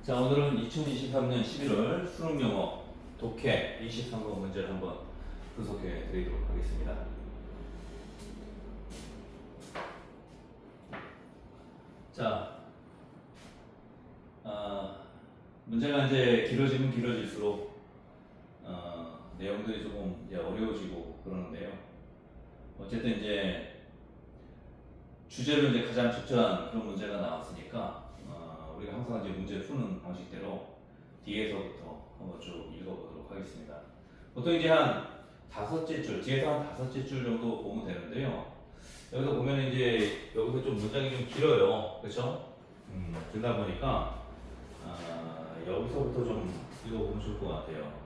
자, 오늘은 2023년 11월 수능 영어 독해 23번 문제를 한번 분석해 드리도록 하겠습니다. 자, 문제가 이제 길어지면 길어질수록 내용들이 조금 이제 어려워지고 그러는데요. 어쨌든 이제 주제로 이제 가장 적절한 그런 문제가 나왔으니까 우리가 항상 이제 문제 푸는 방식대로 뒤에서부터 한번 쭉 읽어보도록 하겠습니다. 보통 이제 한 다섯째 줄, 뒤에서 한 다섯째 줄 정도 보면 되는데요. 여기서 보면 이제 여기서 좀 문장이 좀 길어요, 그렇죠? 길다 보니까 여기서부터 좀 읽어보면 좋을 것 같아요.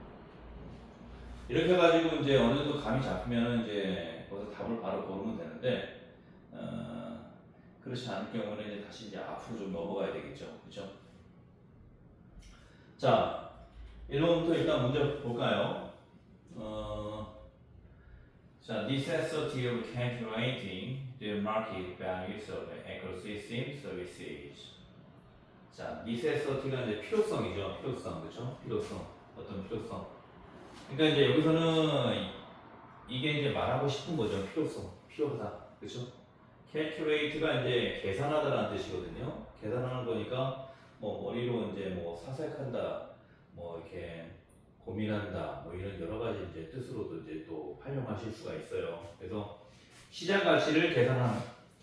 이렇게 해가지고 이제 어느 정도 감이 잡히면 이제 거기서 답을 바로 고르면 되는데 그렇지 않을 경우는 이제 다시 이제 앞으로 좀 넘어가야 되겠죠, 그렇죠? 자, 1번부터 일단 문제 볼까요? 자, necessity of calculating the market values of ecosystem services. 자, necessity가 이제 필요성이죠. 필요성, 그렇죠? 필요성, 어떤 필요성. 그러니까 이제 여기서는 이게 이제 말하고 싶은 거죠. 필요성, 필요하다, 그렇죠? calculate가 이제 계산하다라는 뜻이거든요. 계산하는 거니까 뭐 머리로 이제 뭐 사색한다, 뭐 이렇게 고민한다, 뭐 이런 여러 가지 이제 뜻으로도 이제 또 활용하실 수가 있어요. 그래서 시장 가치를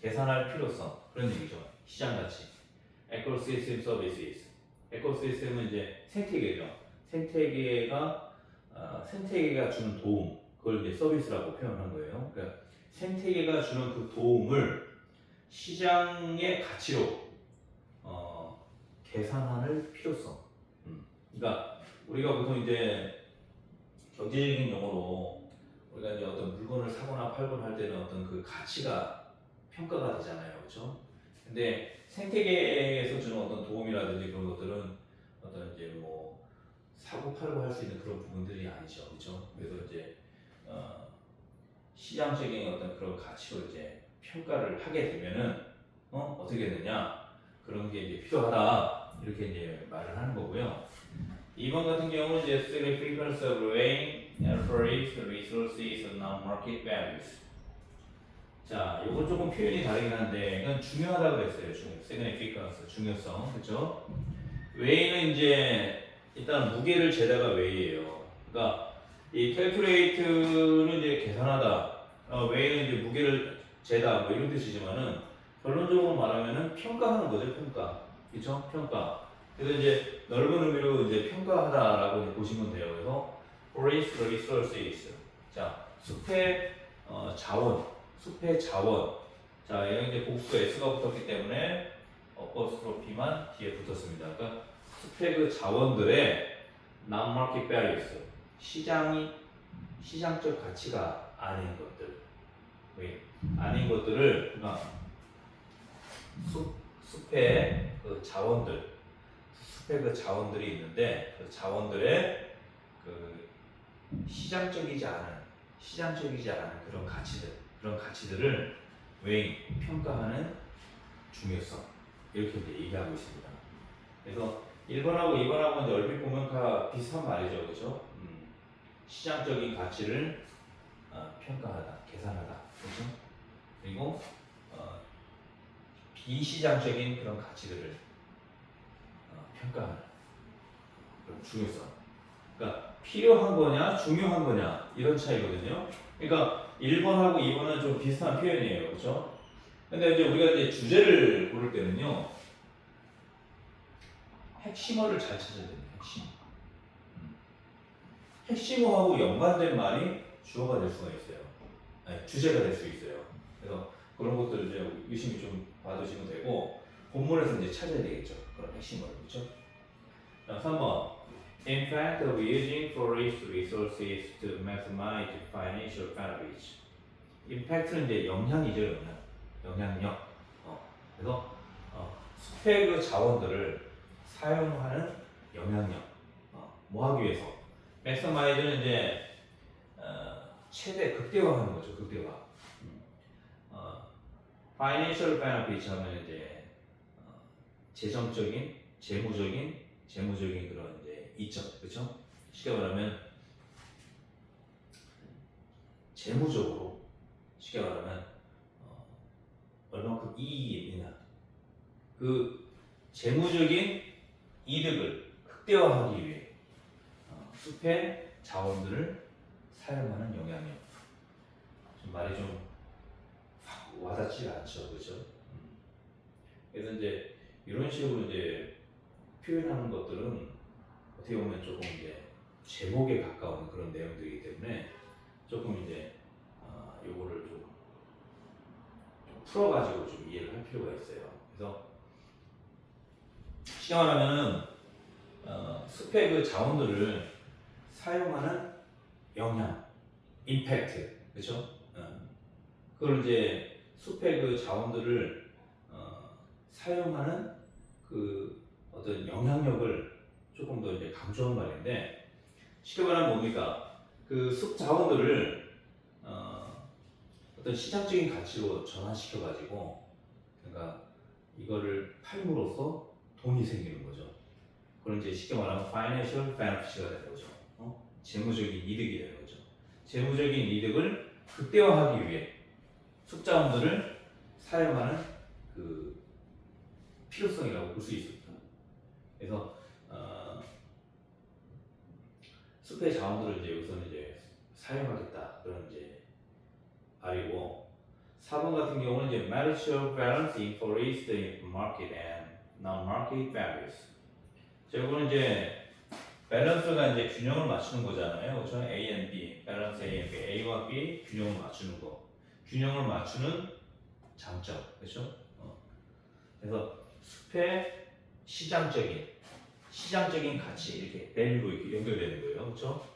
계산할 필요성 그런 얘기죠. 시장 가치. Ecosystem Services. 에코시스템은 이제 생태계죠. 생태계가 주는 도움, 그걸 이제 서비스라고 표현한 거예요. 그러니까 생태계가 주는 그 도움을 시장의 가치로 계산할 필요성. 그러니까 우리가 보통 이제 경제적인 용어로 우리가 이제 어떤 물건을 사거나 팔거나 할 때는 어떤 그 가치가 평가가 되잖아요, 그렇죠? 근데 생태계에서 주는 어떤 도움이라든지 그런 것들은 어떤 이제 뭐 사고 팔고 할 수 있는 그런 부분들이 아니죠, 그렇죠? 그래서 이제 시장적인 어떤 그런 가치로 이제 평가를 하게 되면은 어떻게 되느냐, 그런 게 이제 필요하다, 이렇게 이제 말을 하는 거고요. 2번 같은 경우는 이제 significance of rain for its resources and non-market values. 자, 이건 조금 표현이 다르긴 한데 이건 중요하다고 그랬어요. significance, 중요성, 그렇죠? 웨이는 이제 일단 무게를 재다가 웨이예요. 그러니까 이 calculate는 이제 계산하다, 웨이는 이제 무게를 재다, 뭐 이런 뜻이지만은 결론적으로 말하면은 평가하는 거죠, 평가, 그렇죠? 평가. 그래서 이제 넓은 의미로 이제 평가하다라고 이제 보시면 돼요. 그래서 forest resources. 자, 숲의 자원, 숲의 자원. 자, 얘는 이제 복수 S가 붙었기 때문에 어퍼스트로피만 뒤에 붙었습니다. 그러니까 숲의 그 자원들의 non-market values, 시장적 가치가 아닌 것들, 아닌 것들을, 그러니까 숲의 그 자원들이 있는데 그 자원들의 그 시장적이지 않은 그런 가치들을 평가하는 중요성, 이렇게 이제 얘기하고 있습니다. 그래서 1번하고 2번하고 이제 얼핏 보면 다 비슷한 말이죠, 그렇죠? 시장적인 가치를 평가하다, 계산하다, 그렇죠? 그리고 비시장적인 그런 가치들을 평가하는 그런 중요성. 그러니까 필요한 거냐, 중요한 거냐, 이런 차이거든요. 그러니까 1번하고 2번은 좀 비슷한 표현이에요, 그렇죠? 근데 이제 우리가 이제 주제를 고를 때는요, 핵심어를 잘 찾아야 됩니다. 핵심어하고 연관된 말이 주어가 될 수가 있어요. 아니, 주제가 될 수 있어요. 그래서 그런 것들을 이제 유심히 좀 봐두시면 되고, 본문에서 이제 찾아야 되겠죠. 그런 핵심어를, 그렇죠? 자, 3번. In fact, of using forest resources to maximize financial benefits. impact는 이제 영향이죠, 영향력. 그래서 숲의 그 자원들을 사용하는 영향력. 뭐 하기 위해서? maximize는 이제 최대 극대화하는 거죠, 극대화. financial benefits 하면 이제 재정적인, 재무적인 재무적인 그런 이제 이점, 그렇죠? 쉽게 말하면 재무적으로 쉽게 말하면 얼마큼 이익이 있느냐, 그 재무적인 이득을 극대화하기 위해 숲의 자원들을 사용하는 영향력. 좀 말이 좀 와닿지 않죠, 그렇죠? 그래서 이제 이런 식으로 이제 표현하는 것들은 어떻게 보면 조금 이제 제목에 가까운 그런 내용들이기 때문에 조금 이제 요거를 좀 풀어가지고 좀 이해를 할 필요가 있어요. 그래서 쉽게 말하면은 숲의 그 자원들을 사용하는 영향, 임팩트, 그렇죠? 그걸 이제 숲의 그 자원들을 사용하는 그 어떤 영향력을 조금 더 이제 강조한 말인데, 쉽게 말하면 뭡니까? 그 숲 자원들을 어떤 시장적인 가치로 전환시켜가지고, 그러니까 이거를 팔므로써 돈이 생기는 거죠. 그런 이제 쉽게 말하면 financial benefit가 되는 거죠. 재무적인 이득이 되는 거죠. 재무적인 이득을 극대화하기 위해 숲자원들을 사용하는 그 필요성이라고 볼 수 있습니다. 그래서 숲의 자원들을 이제 우선 이제 사용하겠다, 그런 이제 말이고, 4번 같은 경우는 이제 marital balance increase the market and non-market values. 자, 이거는 이제 밸런스가 이제 균형을 맞추는 거잖아요. 그렇죠? A and B, 밸런스 A and B, A와 B 균형을 맞추는 거. 균형을 맞추는 장점, 그렇죠? 그래서 숲의 시장적인 가치, 이렇게 밸류로 이렇게 연결되는 거예요, 그렇죠?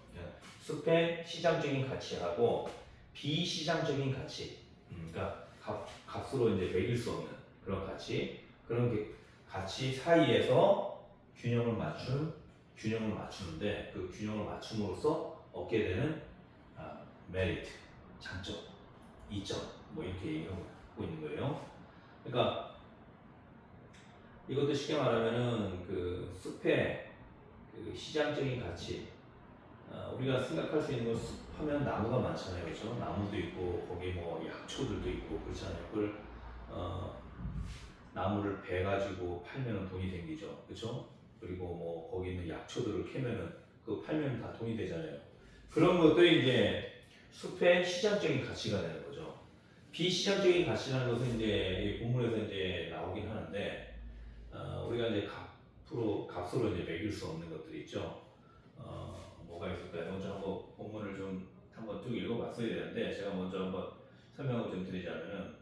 숲의 시장적인 가치하고 비시장적인 가치, 그러니까 값으로 이제 매길 수 없는 그런 가치, 그런 가치 사이에서 균형을 맞추는데, 그 균형을 맞춤으로써 얻게 되는 메리트, 장점, 이점, 뭐 이렇게 얘기하고 있는 거예요. 그러니까 이것도 쉽게 말하면은 그 숲의 그 시장적인 가치, 우리가 생각할 수 있는 건 숲하면 나무가 많잖아요, 그렇죠? 나무도 있고 거기 뭐 약초들도 있고 그렇잖아요. 그걸 나무를 베 가지고 팔면 돈이 생기죠, 그렇죠? 그리고 뭐 거기 있는 약초들을 캐면은 그 팔면 다 돈이 되잖아요. 그런 것들이 이제 숲의 시장적인 가치가 되는 거죠. 비시장적인 가치라는 것은 이제 이 본문에서 이제 나오긴 하는데, 우리가 이제 값으로 이제 매길 수 없는 것들이 있죠. 뭐가 있을까요? 먼저 한번 본문을 좀 한번 쭉 읽어봤어야 되는데, 제가 먼저 한번 설명을 좀 드리자면은,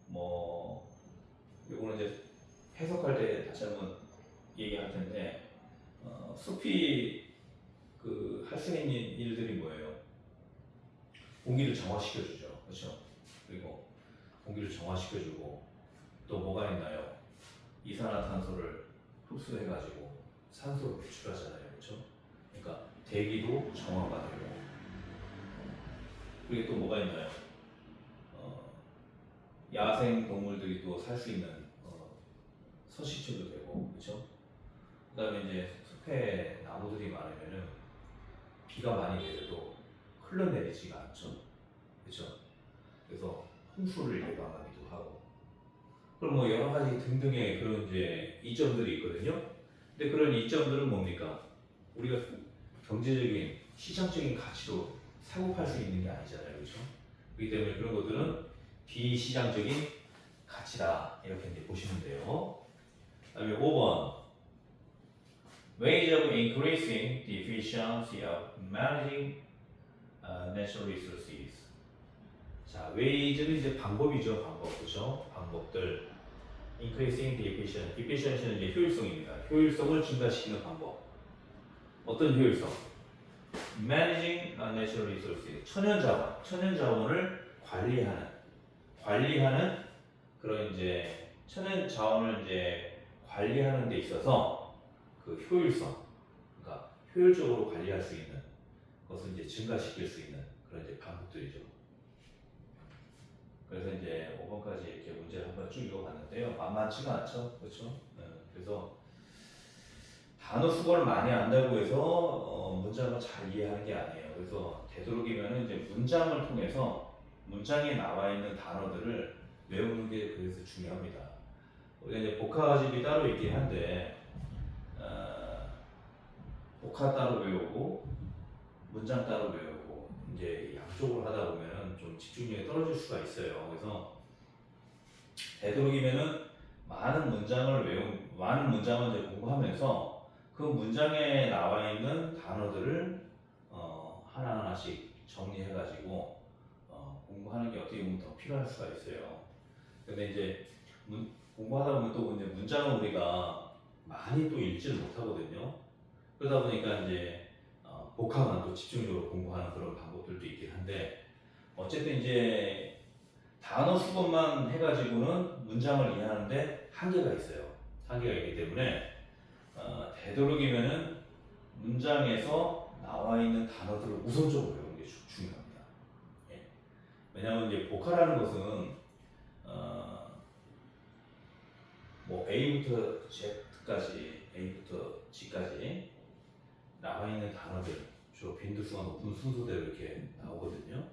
뭐 이거는 이제 해석할 때 다시 한번 얘기할 텐데, 숲이 그 할 수 있는 일들이 뭐예요? 공기를 정화시켜주죠, 그렇죠? 그리고 공기를 정화시켜주고 또 뭐가 있나요? 이산화탄소를 흡수해가지고 산소를 배출하잖아요, 그렇죠? 그러니까 대기도 정화가 되고, 그리고 또 뭐가 있나요? 야생 동물들이 또 살 수 있는 서식지도 되고, 그렇죠? 그다음에 이제 숲에 나무들이 많으면은 비가 많이 내려도 흘러내리지가 않죠, 그렇죠? 그래서 홍수를 예방하기도 하고, 그럼 뭐 여러 가지 등등의 그런 이제 이점들이 있거든요. 근데 그런 이점들은 뭡니까? 우리가 경제적인 시장적인 가치로 사고 팔 수 있는 게 아니잖아요, 그렇죠? 그렇기 때문에 그런 것들은 비시장적인 가치다, 이렇게 이제 보시면 돼요. 그다음에 5번, ways of increasing the efficiency of managing natural resources. 자, ways는 이제 방법이죠, 방법, 그렇죠? 방법들. increasing the efficiency. efficiency는 이제 효율성입니다. 효율성을 증가시키는 방법. 어떤 효율성? managing natural resources. 천연자원을 관리하는 그런 이제 천연자원을 이제 관리하는 데 있어서 그 효율성, 그러니까 효율적으로 관리할 수 있는 것을 이제 증가시킬 수 있는 그런 이제 방법들이죠. 그래서 이제 5번까지 이렇게 문제를 한번 쭉 읽어봤는데요. 만만치가 않죠, 그렇죠? 그래서 단어 수거를 많이 한다고 해서 문장을 잘 이해하는 게 아니에요. 그래서 되도록이면 이제 문장을 통해서 문장에 나와 있는 단어들을 외우는 게 그래서 중요합니다. 우리가 이제 복화집이 따로 있긴 한데 복화 따로 외우고 문장 따로 외우고 이제 양쪽으로 하다 보면 좀 집중력이 떨어질 수가 있어요. 그래서 되도록이면은 많은 문장을 이제 공부하면서 그 문장에 나와 있는 단어들을 하나하나씩 정리해가지고 공부하는 게 어떻게 보면 더 필요할 수가 있어요. 근데 이제 공부하다 보면 또 이제 문장을 우리가 많이 또 읽지를 못하거든요. 그러다 보니까 이제 복합만 또 집중적으로 공부하는 그런 방법들도 있긴 한데 어쨌든 이제 단어 수급만 해가지고는 문장을 이해하는데 한계가 있어요. 한계가 있기 때문에 되도록이면은 문장에서 나와 있는 단어들을 우선적으로 외우는 게 중요합니다. 예. 왜냐하면 이제 복화라는 것은 뭐 A부터 Z까지, A부터 G까지 나와 있는 단어들 주로 빈도수가 높은 순서대로 이렇게 나오거든요.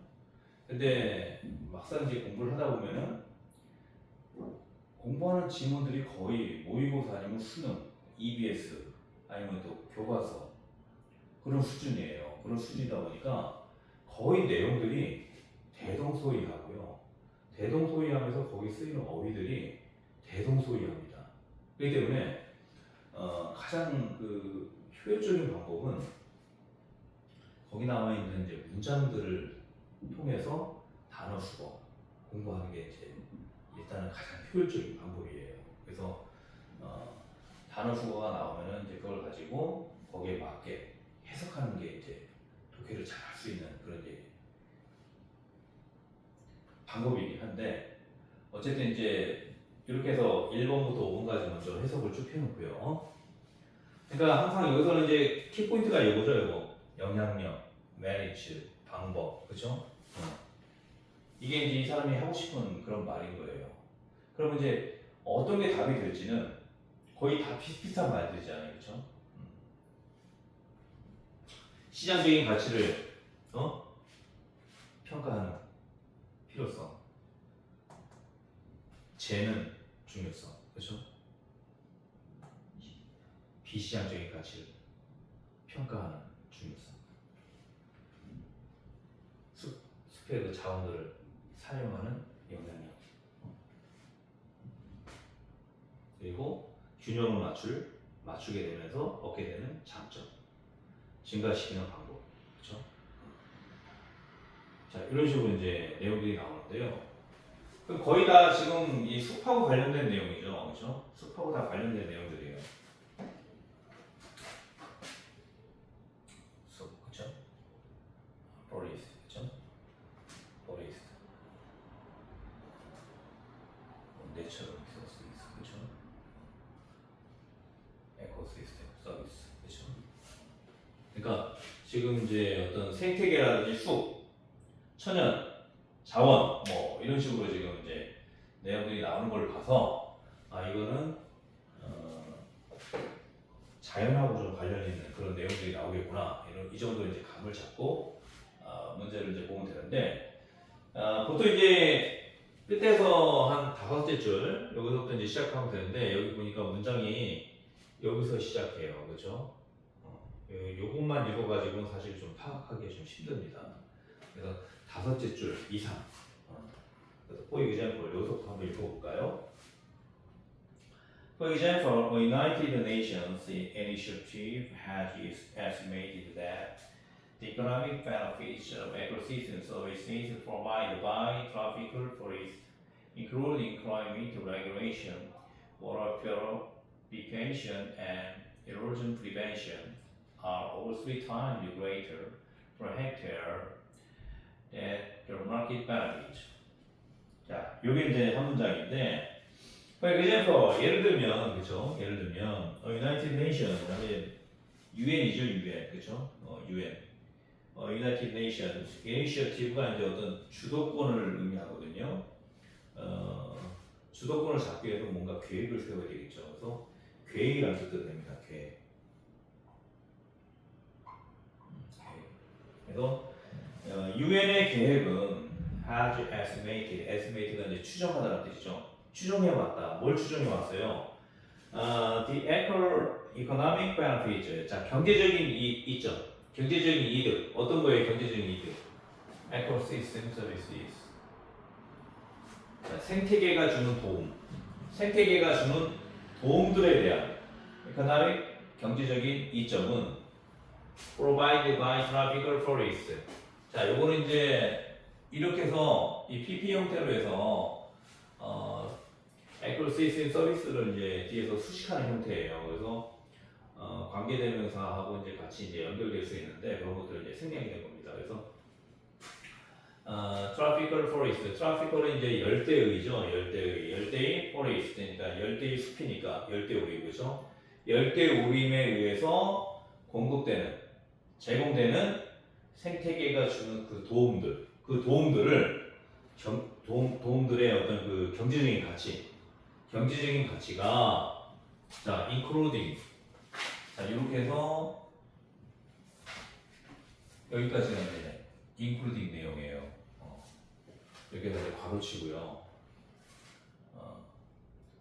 근데 막상 이제 공부를 하다 보면은 공부하는 지문들이 거의 모의고사 아니면 수능, EBS 아니면 또 교과서 그런 수준이에요. 그런 수준이다 보니까 거의 내용들이 대동소이하고요. 대동소이하면서 거기 쓰이는 어휘들이 대동소이합니다. 그렇기 때문에 가장 그 효율적인 방법은 거기 나와 있는 이제 문장들을 통해서 단어 수거 공부하는 게 이제 일단은 가장 효율적인 방법이에요. 그래서 단어 수거가 나오면은 이제 그걸 가지고 거기에 맞게 해석하는 게 이제 독해를 잘 할 수 있는 그런 이제 방법이긴 한데 어쨌든 이제 이렇게 해서 1번부터 5번까지 먼저 해석을 쭉 해놓고요. 그러니까 항상 여기서는 이제 키포인트가 이거죠, 이거. 영향력, 매니지, 방법, 그죠? 이게 이제 이 사람이 하고 싶은 그런 말인 거예요. 그러면 이제 어떤 게 답이 될지는 거의 다 비슷비슷한 말들이잖아요, 그죠? 시장적인 가치를 평가하는 필요성, 재는 중요성, 그죠? 비시장적인 가치를 평가하는 중요성, 숲의 그 자원들을 사용하는 영향력, 그리고 균형을 맞추게 되면서 얻게 되는 장점, 증가시키는 방법, 그렇죠? 자, 이런 식으로 이제 내용들이 나오는데요. 그럼 거의 다 지금 이 숲하고 관련된 내용이죠, 그렇죠? 숲하고 다 관련된 내용들이에요. 숲, 그렇죠? forest, 그렇죠? forest, natural resources, 그렇죠? ecosystem, service, 그렇죠? 그러니까 지금 이제 어떤 생태계라든지 숲, 천연, 자원, 뭐 이런 식으로 지금 이제 내용들이 나오는 걸 봐서 이거는 자연하고 좀 관련 있는 그런 내용들이 나오겠구나 이 정도 이제 감을 잡고 문제를 이제 보면 되는데 보통 이제 끝에서 한 5줄 여기서부터 이제 시작하면 되는데 여기 보니까 문장이 여기서 시작해요, 그렇죠? 요것만 읽어가지고는 사실 좀 파악하기 좀 힘듭니다. 그래서 5째 줄 이상. 그래서 for example 여기서부터 한번 읽어볼까요? For example, a United Nations initiative has estimated that the economic benefits of ecosystem services provided by tropical forests, including climate regulation, water purification, and erosion prevention, are over 3 times greater per hectare than the market benefit. 자, 이게 이제 한 문장인데. For example, 예를 들면, 그죠? 예를 들면, United Nations, 그다음에 UN이죠, UN, 그죠? UN, United Nations, Initiative가 이제 어떤 주도권을 의미하거든요. 주도권을 잡기 위해서 뭔가 계획을 세워야 되겠죠. 그래서 계획이라는 뜻도 됩니다. 계획. 그래서 UN의 계획은 has estimated가 이제 추정하다는 뜻이죠. 추정해왔다. 뭘 추정해왔어요? The economic benefits. 자, 경제적인 이점, 경제적인 이득. 어떤 거예요? 경제적인 이득? Ecosystem services. 자, 생태계가 주는 도움. 생태계가 주는 도움들에 대한 economic 경제적인 이점은 provided by tropical forest. 자, 요거는 이제 이렇게 해서 이 PP 형태로 해서 에코시스템 서비스를 이제 뒤에서 수식하는 형태예요. 그래서 관계대명사하고 이제 같이 이제 연결될 수 있는데 그런 것들을 이제 생략이 된 겁니다. 그래서 tropical forest, tropical은 이제 열대의죠. 열대의 forest니까 열대의 숲이니까 열대우림 그죠? 열대우림에 의해서 공급되는 제공되는 생태계가 주는 그 도움들, 그 도움들을 도움들의 어떤 그 경제적인 가치가 자 including 자 이렇게 해서 여기까지는 이제 including 내용이에요. 이렇게 해서 괄호치고요.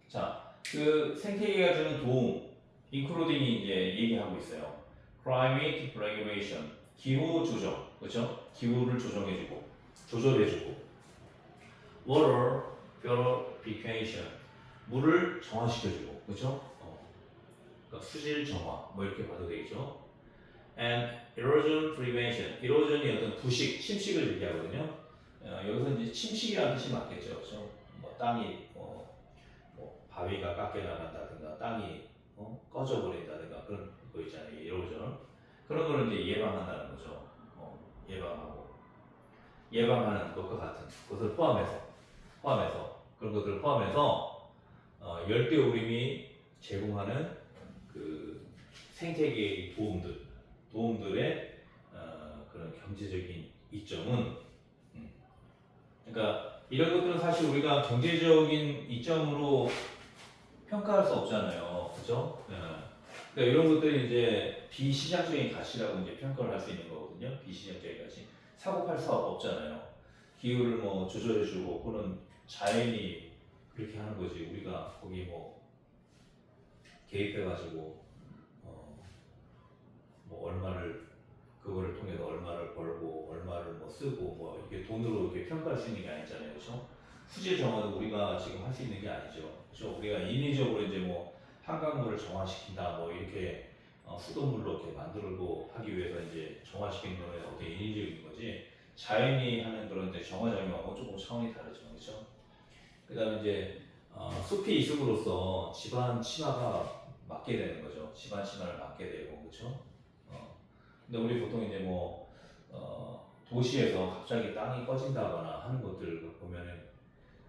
자, 그 생태계가 주는 도움, including이 이제 얘기하고 있어요. Climate regulation, 기후 조정, 그렇죠? 기후를 조절해주고, water purification, 물을 정화시켜주고, 그렇죠? 그러니까 수질 정화, 뭐 이렇게 봐도 되겠죠? And erosion prevention, erosion이 어떤 부식, 침식을 얘기하거든요. 여기서 이제 침식이라는 뜻이 맞겠죠, 그렇죠? 뭐 땅이 뭐 바위가 깎여 나간다든가, 땅이 꺼져버린다든가 그런 거 있잖아요, erosion. 그런 거를 이제 예방한다는 거죠. 예방하는 것과 같은 것을 포함해서 그런 것들을 포함해서 열대우림이 제공하는 그 생태계의 도움들의 그런 경제적인 이점은 그러니까 이런 것들은 사실 우리가 경제적인 이점으로 평가할 수 없잖아요, 그렇죠? 그러니까 이런 것들이 이제 비시장적인 가치라고 이제 평가를 할 수 있는 거거든요. 비시장적인 가치. 사고 팔 사업 없잖아요. 기후를 뭐 조절해주고 그런 자연이 그렇게 하는 거지. 우리가 거기 뭐 개입해가지고 뭐 얼마를 그거를 통해서 얼마를 벌고 얼마를 뭐 쓰고 뭐 이게 돈으로 이렇게 평가할 수 있는 게 아니잖아요, 그렇죠? 수질 정화도 우리가 지금 할 수 있는 게 아니죠, 그렇죠? 우리가 인위적으로 이제 뭐 한강물을 정화시킨다 뭐 이렇게 수돗물로 이렇게 만들고 하기 위해서 이제 정화시키는 거는 어떤 인위적인 거지 자연이 하는 그런 이제 정화작용하고 조금 차원이 다르죠, 그렇죠? 그다음에 이제 숲이 있음으로써 집안 치마가 맞게 되는 거죠. 집안 치마를 맞게 되고 그렇죠? 근데 우리 보통 이제 뭐 도시에서 갑자기 땅이 꺼진다거나 하는 것들 보면은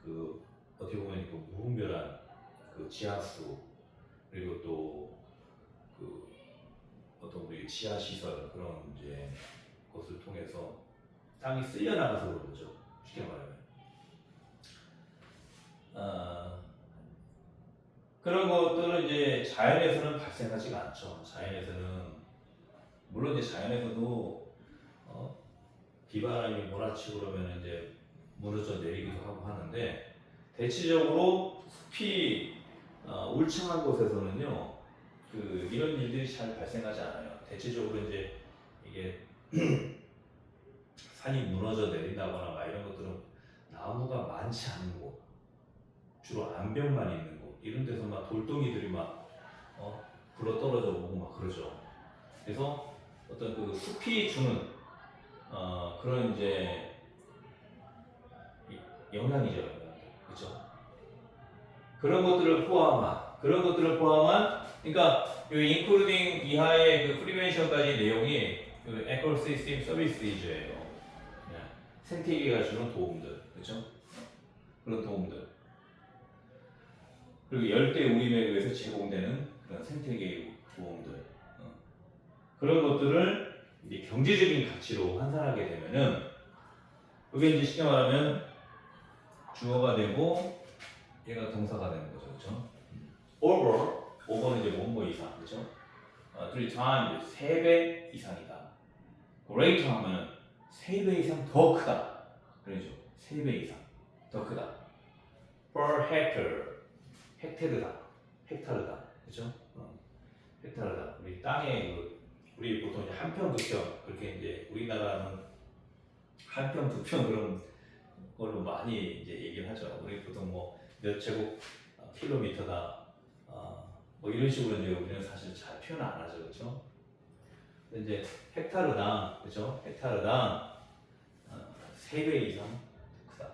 그 어떻게 보면 그 무분별한 그 지하수 그리고 또 그 어떤 우리 지하 시설 그런 이제 것을 통해서 땅이 쓸려 나가서 그런 거죠. 쉽게 말하면 그런 것들은 이제 자연에서는 발생하지가 않죠. 자연에서는 물론 이제 자연에서도 비바람이 몰아치고 그러면 이제 무너져 내리기도 하고 하는데 대체적으로 숲이 울창한 곳에서는요 그 이런 일들이 잘 발생하지 않아요. 대체적으로 이제 이게 산이 무너져 내린다거나 막 이런 것들은 나무가 많지 않은 곳, 주로 암벽만 있는 곳 이런 데서 막 돌덩이들이 막 굴러 떨어져 오고 막 그러죠. 그래서 어떤 그 숲이 주는 그런 이제 영향이죠, 그렇죠? 그런 것들을 포함한 그러니까 이 including 이하의 그 프리벤션까지 내용이 그 에코시스템 서비스 위주예요. 생태계가 주는 도움들, 그렇죠? 그런 도움들. 그리고 열대 우림에 의해서 제공되는 그런 생태계의 도움들. 그런 것들을 이제 경제적인 가치로 환산하게 되면은 그게 이제 쉽게 말하면 주어가 되고 얘가 동사가 되는 거죠, 그렇죠? over는 이제 뭐뭐 이상, 그렇죠? 3 times 3배 이상이다. greater 하면 3배 이상 더 크다. 그러죠. 3배 이상 더 크다. per hectare. 헥테르다. 헥타르다. 그죠? 헥타르다. 우리 땅에 우리 보통 이제 한 평, 두 평 그렇게 이제 우리나라는 한 평, 두 평 그런 걸로 많이 이제 얘기를 하죠. 우리 보통 뭐 몇 제곱 킬로미터다. 뭐 이런 식으로 이제 우리는 사실 잘 표현 안 하죠. 그죠? 근데 이제 헥타르당, 그죠? 헥타르당 3배 이상 크다.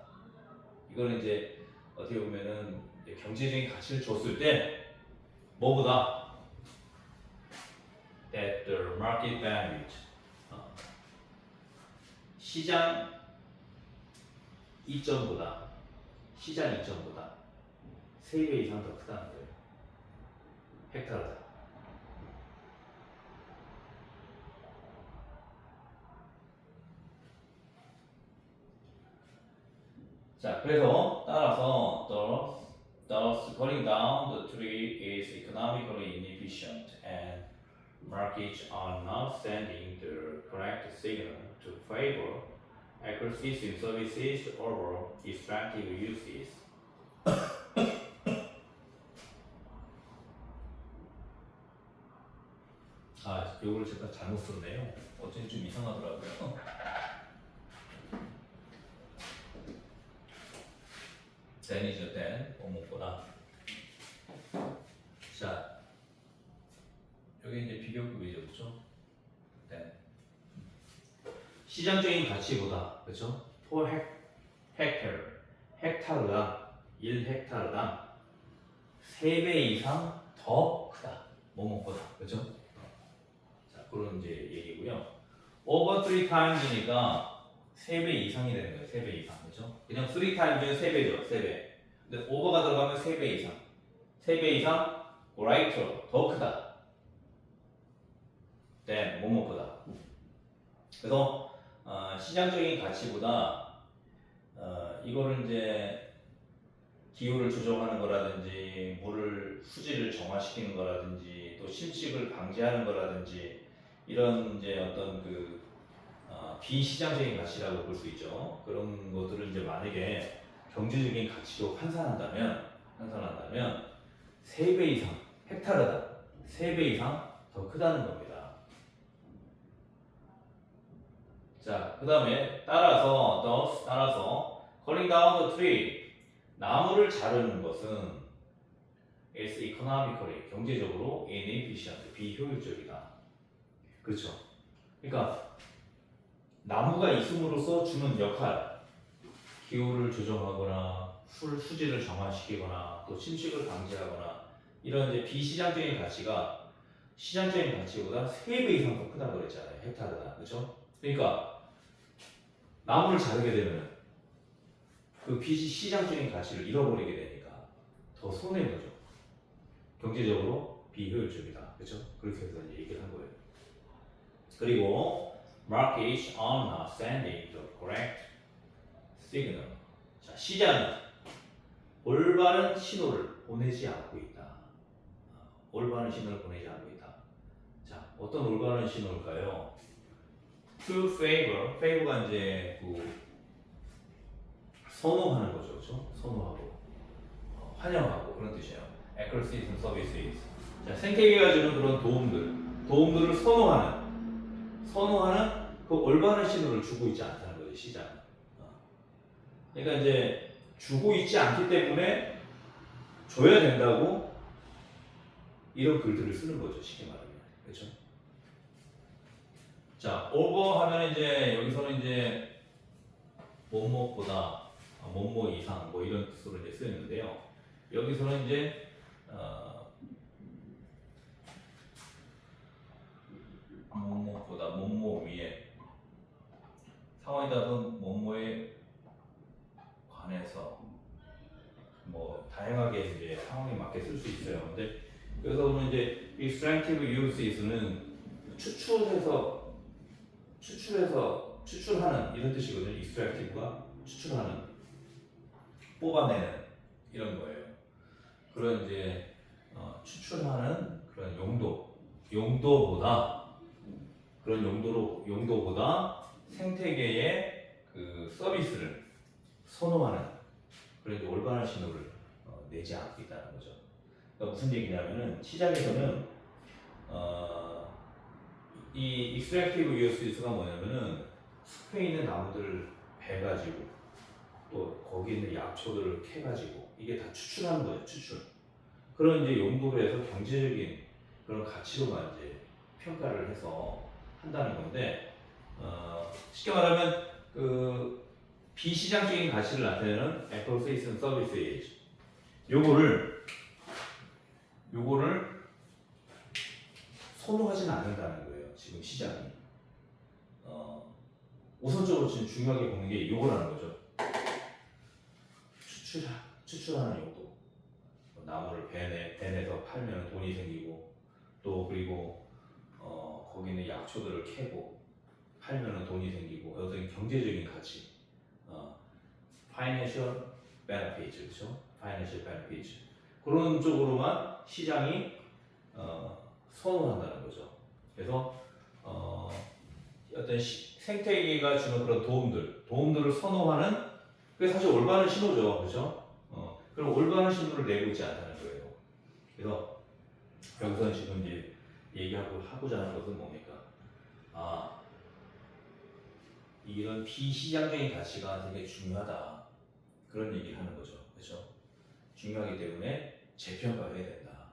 이거는 이제 어떻게 보면은 이제 경제적인 가치를 줬을 때 뭐보다 that the market value 시장 이점보다 3배 이상 더 크다는 거예요. 헥타르당. 자, 그래서 따라서 thus cutting down the tree is economically inefficient and markets are not sending the correct signal to favor accuracy in services over extractive uses. 아, 이걸 제가 잘못 썼네요. 어쩐지 좀 이상하더라고요. than이죠, than. 뭐뭐보다. 자, 여기 이제 비교급이죠, 그렇죠? than. 시장적인 가치보다, 그렇죠? per hectare, 헥타르당, 1헥타르당 3배 이상 더 크다. 뭐뭐보다, 그렇죠? 자, 그런 이제 얘기고요. over 3times니까 3배 이상이 되는 거예요. 3배 이상, 그렇죠? 그냥 3times는 3배죠, 3배. 근데 over가 들어가면 3배 이상. 3배 이상 greater, 더 크다. than, 뭐뭐보다. 그래서 시장적인 가치보다 이거를 이제 기후를 조정하는 거라든지 물을 수질을 정화시키는 거라든지 또 침식을 방지하는 거라든지 이런 이제 어떤 그 비시장적인 가치라고 볼 수 있죠. 그런 것들을 이제 만약에 경제적인 가치로 환산한다면 3배 이상 헥타르다. 3배 이상 더 크다는 겁니다. 자, 그 다음에 따라서 cutting down the tree 나무를 자르는 것은 is economically 경제적으로 inefficient 비효율적이다. 그렇죠? 그러니까 나무가 있음으로써 주는 역할 기후를 조정하거나 수질을 정화시키거나 또 침식을 방지하거나 이런 이제 비시장적인 가치가 시장적인 가치보다 3배 이상 더 크다고 그랬잖아요. 헥타르다. 그렇죠? 그러니까 나무를 자르게 되면 그 비시장적인 가치를 잃어버리게 되니까 더 손해인 거죠. 경제적으로 비효율적이다. 그렇죠? 그렇게 해서 이제 얘기를 한 거예요. 그리고 markets are not sending the correct signal. 자, 시장은 올바른 신호를 보내지 않고 있다. 올바른 신호를 보내지 않고 있다. 자, 어떤 올바른 신호일까요? To favor, favor가 이제 그 선호하는 거죠, 그렇죠? 선호하고 환영하고 그런 뜻이에요. accuracy and services. 자, 생태계가 주는 그런 도움들을 선호하는 그 올바른 신호를 주고 있지 않다는 거죠, 시장. 그러니까 이제 주고 있지 않기 때문에 줘야 된다고 이런 글들을 쓰는 거죠, 쉽게 말하면. 그렇죠? 자, over 하면 이제 여기서는 이제 뭐뭐보다 뭐뭐 이상 뭐 이런 뜻으로 이제 쓰였는데요. 여기서는 이제 뭐뭐보다 뭐뭐 위에 상황이 다른 뭐뭐에 관해서 뭐 다양하게 이제 상황에 맞게 쓸 수 있어요. 근데 여기서 보면 이제 extractive uses는 추출하는 이런 뜻이거든요. extractive가 추출하는, 뽑아내는 이런 거예요. 그런 이제 추출하는 그런 용도보다 그런 용도보다 생태계의 그 서비스를 선호하는 그런 이제 올바른 신호를 내지 않고 있다는 거죠. 그러니까 무슨 얘기냐면은 시장에서는 이 익스트랙티브 유어스가 뭐냐면은 숲에 있는 나무들을 베가지고 또 거기 있는 약초들을 캐가지고 이게 다 추출하는 거예요. 추출. 그런 이제 용도로 해서 경제적인 그런 가치로만 이제 평가를 해서 한다는 건데 쉽게 말하면 그 비시장적인 가치를 나타내는 에코시스템 서비스의 요거를 선호하지는 않는다는 거예요. 지금 시장이 우선적으로 지금 중요하게 보는 게 요거라는 거죠. 추출하는 용도. 나무를 베내서 팔면 돈이 생기고 또 그리고 거기 있는 약초들을 캐고 팔면 돈이 생기고 어떤 경제적인 가치, financial benefits, 그렇죠? financial benefits 그런 쪽으로만 시장이 선호한다는 거죠. 그래서 어떤 생태계가 주는 그런 도움들을 선호하는 그게 사실 올바른 신호죠, 그렇죠? 그럼 올바른 신호를 내고 있지 않다는 거예요. 그래서 여기서 지금 이제 하고자 하는 것은 뭡니까? 이런 비시장적인 가치가 되게 중요하다. 그런 얘기를 하는 거죠. 그렇죠? 중요하기 때문에 재평가해야 된다.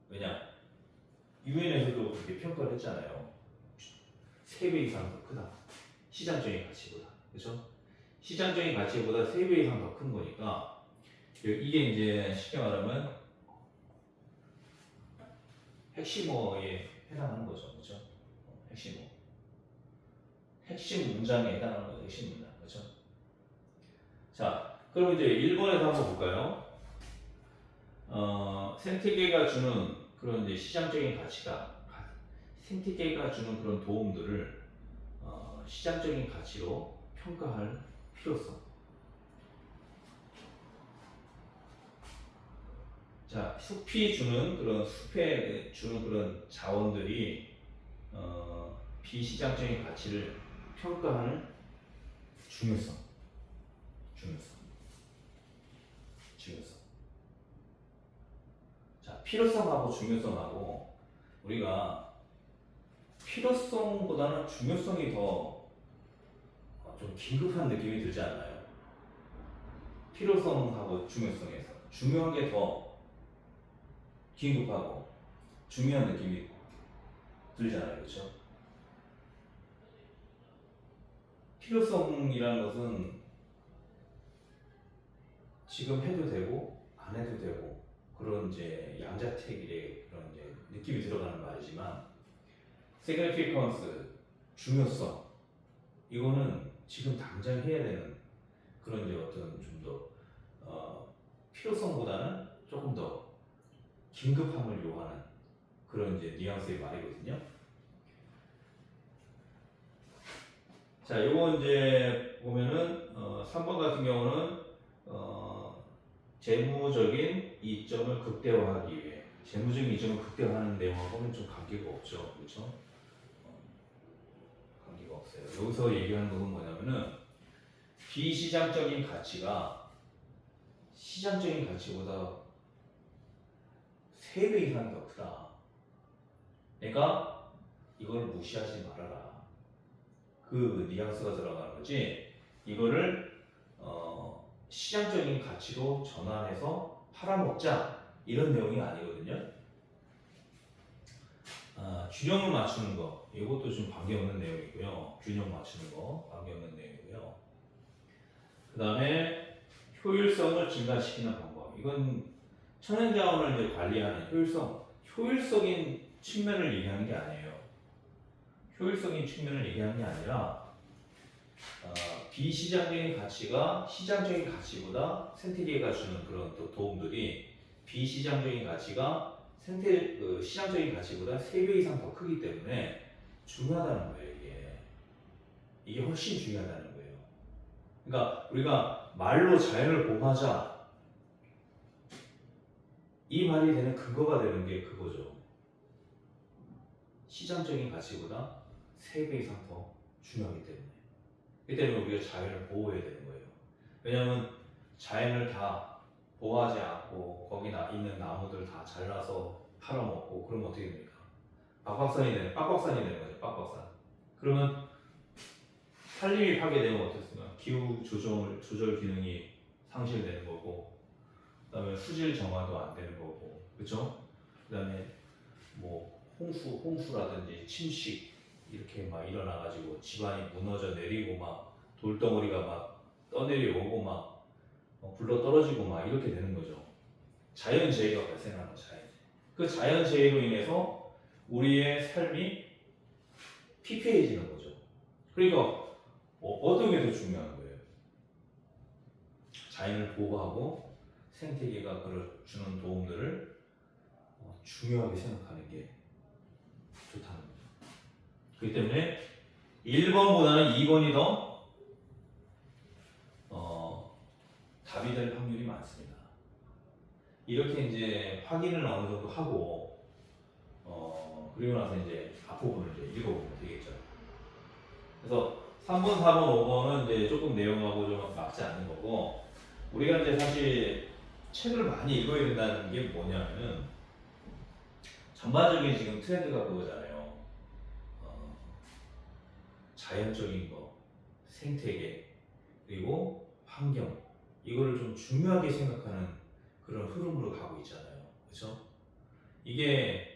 왜냐? 유엔에서도 그렇게 평가를 했잖아요. 3배 이상 더 크다. 시장적인 가치보다. 그렇죠? 시장적인 가치보다 3배 이상 더 큰 거니까 이게 이제 쉽게 말하면 핵심어에 해당하는 거죠. 그렇죠? 핵심 문장에 해당하는 거죠. 핵심 문장. 그렇죠? 자, 그럼 이제 1번에서 한번 볼까요? 생태계가 주는 그런 이제 시장적인 생태계가 주는 그런 도움들을 시장적인 가치로 평가할 필요성. 자, 숲에 주는 그런 자원들이 비시장적인 가치를 평가하는 중요성. 자, 필요성하고 중요성하고 우리가 필요성보다는 중요성이 더 좀 긴급한 느낌이 들지 않나요? 필요성하고 중요성에서 중요한 게 더 긴급하고 중요한 느낌이 들잖아요, 그렇죠? 필요성이라는 것은 지금 해도 되고 안 해도 되고 그런 이제 양자택일의 그런 이제 느낌이 들어가는 말이지만 significance 중요성 이거는 지금 당장 해야 되는 그런 이제 어떤 좀 더 필요성보다는 조금 더 긴급함을 요하는 그런 이제 뉘앙스의 말이거든요. 자, 요거 이제 보면은 3번 같은 경우는 재무적인 이점을 극대화하기 위해 재무적인 이점을 극대화하는 내용하고는 좀 관계가 없죠, 그렇죠? 관계가 없어요. 여기서 얘기하는 것은 뭐냐면은 비시장적인 가치가 시장적인 가치보다 3배 이상 더 크다. 그러니까 이걸 무시하지 말아라. 그 뉘앙스가 들어가는 거지. 이거를 시장적인 가치로 전환해서 팔아먹자 이런 내용이 아니거든요. 균형을 맞추는 거 이것도 좀 관계없는 내용이고요. 균형 맞추는 거 관계없는 내용이고요. 그 다음에 효율성을 증가시키는 방법. 이건 천연자원을 이제 관리하는 효율적인 측면을 얘기하는 게 아니에요. 효율적인 측면을 얘기하는 게 아니라 비시장적인 가치가 시장적인 가치보다 생태계가 주는 그런 또 도움들이 비시장적인 가치가 시장적인 가치보다 3배 이상 더 크기 때문에 중요하다는 거예요. 이게 훨씬 중요하다는 거예요. 그러니까 우리가 말로 자연을 보호하자 이 말이 되는 근거가 되는 게 그거죠. 시장적인 가치보다 3배 이상 더 중요하기 때문에. 그 때문에 우리가 자연을 보호해야 되는 거예요. 왜냐하면 자연을 다 보호하지 않고 거기 있는 나무들 다 잘라서 팔아먹고 그러면 어떻게 됩니까? 빡빡산이 되는 거죠. 빡빡산. 그러면 산림이 파괴되면 어떻습니까? 기후 조절 기능이 상실되는 거고, 그다음에 수질 정화도 안 되는 거고, 그렇죠? 그다음에 뭐 홍수라든지 침식 이렇게 막 일어나가지고 집안이 무너져 내리고 막 돌덩어리가 막 떠내려오고 막 굴러 떨어지고 막 이렇게 되는 거죠. 자연재해가 발생하는 거죠. 그 자연재해로 인해서 우리의 삶이 피폐해지는 거죠. 그러니까 어떤 게 더 중요한 거예요? 자연을 보호하고 생태계가 주는 도움들을 중요하게 생각하는 게 좋다는 거죠. 그렇기 때문에 1번보다는 2번이 더 답이 될 확률이 많습니다. 이렇게 이제 확인을 어느 정도 하고 그리고 나서 이제 앞부분을 이제 읽어보면 되겠죠. 그래서 3번, 4번, 5번은 이제 조금 내용하고 좀 맞지 않는 거고, 우리가 이제 사실 책을 많이 읽어야 된다는 게 뭐냐면은 전반적인 지금 트렌드가 그거잖아요. 자연적인 거, 생태계, 그리고 환경, 이거를 좀 중요하게 생각하는 그런 흐름으로 가고 있잖아요. 그렇죠? 이게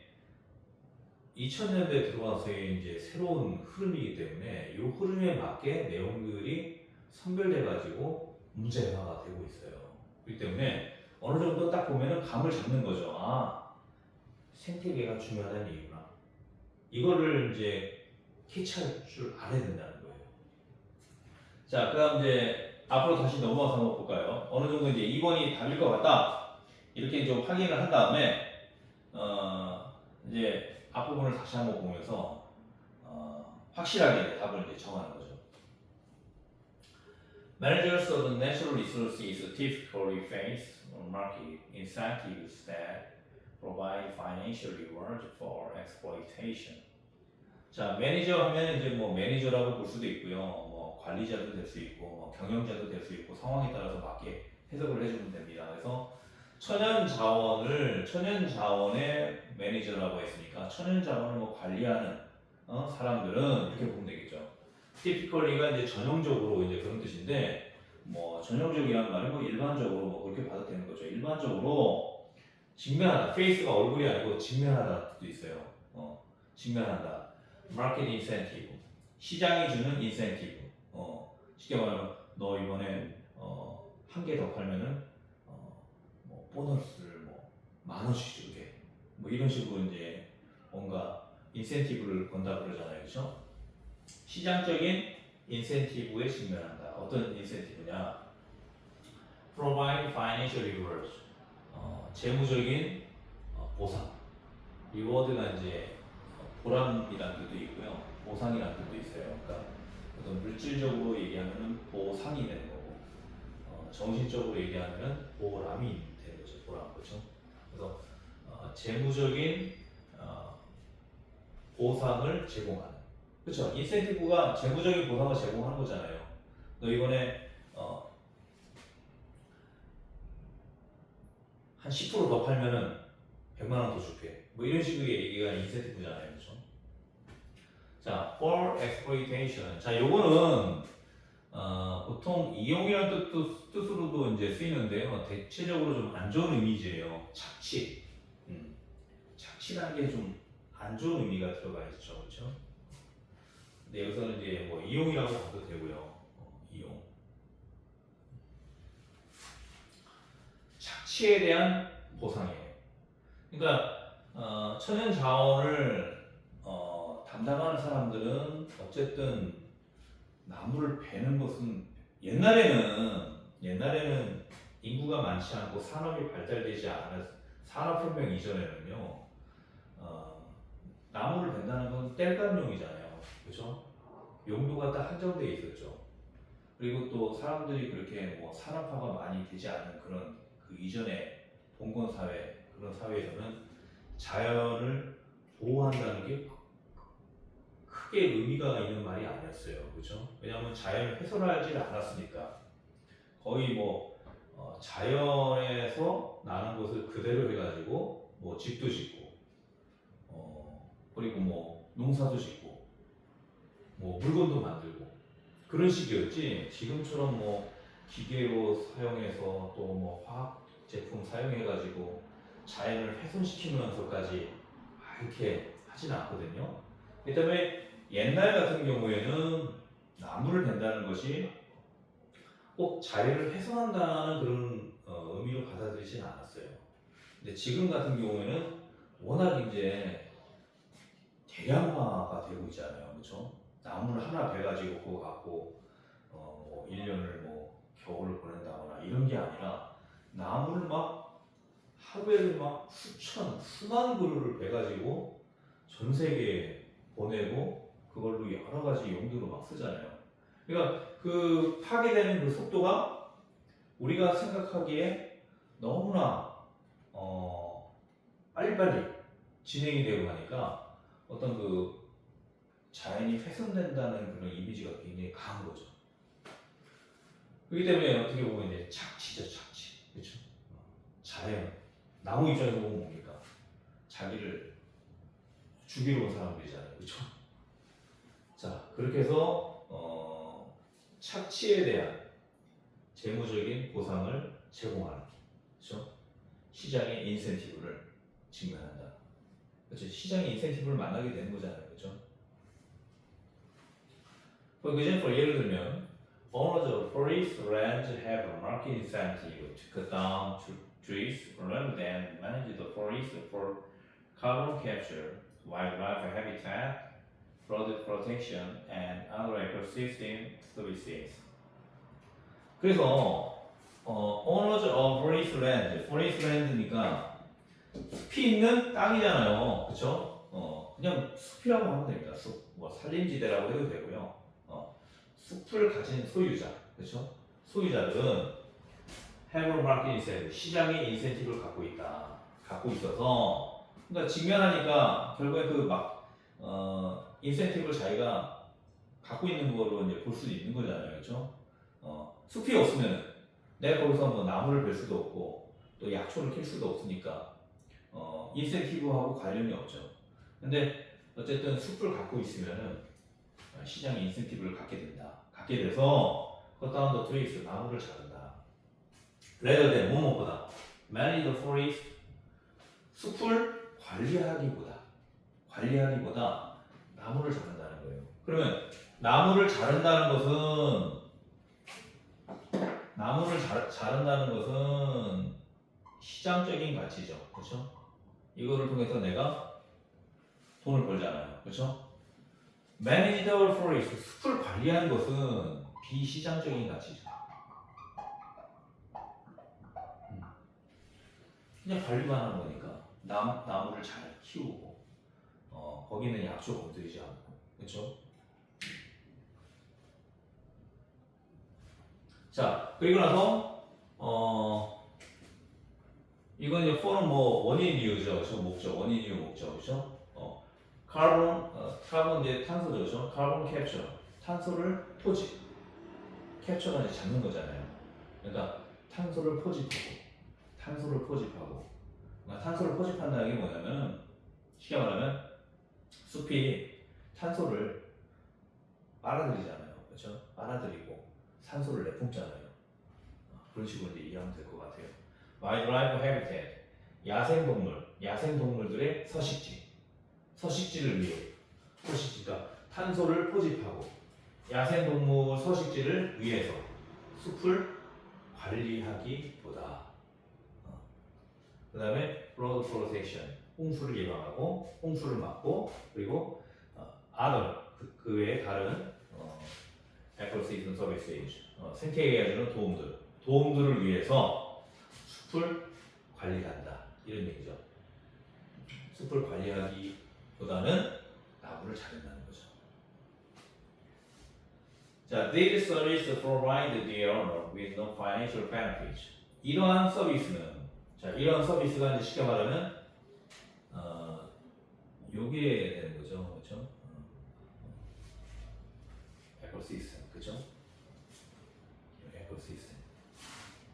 2000년대에 들어와서의 이제 새로운 흐름이기 때문에 이 흐름에 맞게 내용들이 선별돼가지고 문제화가 되고 있어요. 그렇기 때문에 어느 정도 딱 보면은 감을 잡는 거죠. 아, 생태계가 중요하다는 이유나. 이거를 이제 캐치할 줄 알아야 된다는 거예요. 자, 그다음 이제 앞으로 다시 넘어가서 한번 볼까요? 어느 정도 이제 2번이 답일 것 같다. 이렇게 좀 확인을 한 다음에 이제 앞부분을 다시 한번 보면서 확실하게 답을 이제 정하는 거죠. Managers of the natural resources typically face market incentives that provide financial reward for exploitation. 자, 매니저 하면 이제 뭐 매니저라고 볼 수도 있고요. 뭐 관리자도 될 수 있고, 뭐 경영자도 될 수 있고, 상황에 따라서 맞게 해석을 해주면 됩니다. 그래서 천연 자원의 매니저라고 했으니까 천연 자원을 뭐 관리하는 사람들은 이렇게 보면 되겠죠. typically가 이제 전형적으로 이제 그런 뜻인데, 뭐 전형적이란 말은 뭐 일반적으로 뭐 그렇게 봐도 되는 거죠. 일반적으로 직면하다, 페이스가 얼굴이 아니고 직면하다 뜻도 있어요. 직면한다. 마켓 인센티브, 시장이 주는 인센티브. 쉽게 말하면 너 이번에 한 개 더 팔면은 뭐 보너스를 뭐 10,000원씩 주게. 뭐 이런 식으로 이제 뭔가 인센티브를 건다 그러잖아요, 그렇죠? 시장적인 인센티브에 직면한다. 어떤 인센티브냐? Provide financial rewards. 재무적인 보상. 리워드가 이제 보람이라는 뜻도 있고요, 보상이라는 뜻도 있어요. 그러니까 어떤 물질적으로 얘기하면은 보상이 되는 거고, 정신적으로 얘기하면 보람이 되는 거죠. 보람, 그렇죠? 그래서 재무적인 보상을 제공하는, 그렇죠? 인센티브가 재무적인 보상을 제공하는 거잖아요. 너 이번에 한 10% 더 팔면은 100만 원 더 줄게. 뭐 이런 식의 얘기가 인센티브잖아요, 그렇죠? 자, for exploitation. 자, 요거는 보통 이용이라는 뜻으로도 이제 쓰이는데요. 대체적으로 좀 안 좋은 이미지예요. 착취. 착취라는 게 좀 안 좋은 의미가 들어가 있죠, 그렇죠? 근데 여기서는 이제 뭐 이용이라고 봐도 되고요. 이용. 착취에 대한 보상이에요. 그러니까 천연 자원을 담당하는 사람들은 어쨌든 나무를 베는 것은 옛날에는 인구가 많지 않고 산업이 발달되지 않은 산업혁명 이전에는요, 나무를 벤다는 건 땔감용이잖아요, 그렇죠? 용도가 딱 한정돼 있었죠. 그리고 또 사람들이 그렇게 뭐 산업화가 많이 되지 않은 그런 그 이전에 봉건 사회, 그런 사회에서는 자연을 보호한다는 게 크게 의미가 있는 말이 아니었어요. 그렇죠? 왜냐하면 자연을 훼손하지 않았으니까 거의 뭐 자연에서 나는 것을 그대로 해가지고 뭐 집도 짓고 그리고 뭐 농사도 짓고 뭐 물건도 만들고 그런 식이었지 지금처럼 뭐 기계로 사용해서 또 뭐 화학 제품 사용해가지고 자연을 훼손시키면서까지 이렇게 하진 않거든요. 그 때문에 옛날 같은 경우에는 나무를 댄다는 것이 꼭 자연을 훼손한다는 그런 의미로 받아들이진 않았어요. 근데 지금 같은 경우에는 워낙 이제 대량화가 되고 있잖아요. 그렇죠? 나무를 하나 베가지고 그거 갖고 뭐 1년을 뭐 겨울을 보낸다거나 이런 게 아니라 나무를 막 하루에 막 수천, 수만 그루를 베가지고 전 세계에 보내고 그걸로 여러 가지 용도로 막 쓰잖아요. 그러니까 그 파괴되는 그 속도가 우리가 생각하기에 너무나 빨리빨리 진행이 되고 하니까 어떤 그 자연이 훼손된다는 그런 이미지가 굉장히 강한 거죠. 그렇기 때문에 어떻게 보면 이제 착취죠, 착취. 그렇죠? 자연, 나무 입장에서 보면 뭡니까? 자기를 죽이러 온 사람들이잖아요. 그렇죠? 자, 그렇게 해서 착취에 대한 재무적인 보상을 제공하는, 그렇죠? 시장의 인센티브를 직면한다. 그렇죠? 시장의 인센티브를 만나게 되는 거잖아요. 그렇죠? For example, 예를 들면 owners of forest land have a market incentive to cut down trees rather than manage the forest for carbon capture, wildlife habitat, flood protection, and other ecosystem services. 그래서 owners of forest land, forest land니까 숲이 있는 땅이잖아요, 그렇죠? 그냥 숲이라고 하면 됩니다. 숲, 뭐 산림지대라고 해도 되고요. 숲을 가진 소유자, 그렇죠? 소유자들은 have a market incentive, 시장의 인센티브를 갖고 있다, 갖고 있어서, 그러니까 직면하니까 결국에 그 막 인센티브를 자기가 갖고 있는 걸로 이제 볼 수 있는 거잖아요, 그렇죠? 숲이 없으면 내가 거기서 뭐 나무를 벨 수도 없고 또 약초를 캘 수도 없으니까 인센티브하고 관련이 없죠. 근데 어쨌든 숲을 갖고 있으면은 시장의 인센티브를 갖게 된다. 갖게 돼서 cut down the trees, 나무를 자른다. rather than 뭐뭐보다 manage the forest, 숲을 관리하기보다 나무를 자른다는 거예요. 그러면 나무를 자른다는 것은 시장적인 가치죠. 그렇죠? 이거를 통해서 내가 돈을 벌잖아요. 그렇죠? Manage the forest, 숲을 관리하는 것은 비시장적인 가치죠. 그냥 관리만 하는 거니까 나무를 잘 키우고 거기는 약초 건드리지 않고, 그렇죠? 자, 그리고 나서 이건 이제 for는 뭐 원인 이유죠, 그렇죠? 목적, 원인 이유 목적, 그렇죠? 카본 이제 탄소죠, 그렇죠? 카본 캡처, 탄소를 포집, 캡처가 이제 잡는 거잖아요. 그러니까 탄소를 포집하고, 그러니까 탄소를 포집한다는 게 뭐냐면 쉽게 말하면 숲이 탄소를 빨아들이잖아요, 그렇죠? 빨아들이고 산소를 내뿜잖아요. 그런 식으로 이제 이해하면 될 것 같아요. wildlife habitat, 야생동물들의 서식지를 위해, 그러니까 탄소를 포집하고 야생동물 서식지를 위해서 숲을 관리하기보다, 그 다음에 flood protection, 홍수를 예방하고 홍수를 막고, 그리고 other, 그 외에 다른 ecosystem services, 생태계에 주는 도움들을 위해서 숲을 관리한다, 이런 얘기죠. 숲을 관리하기보다는 나무를 자른다는 거죠. 자, these services provide the owner with no financial benefits. 이러한 서비스는, 자, 이런 서비스가 이제 쉽게 말하면 요게 되는 거죠, 그렇죠? 에코시스템, 그죠? 에코시스템,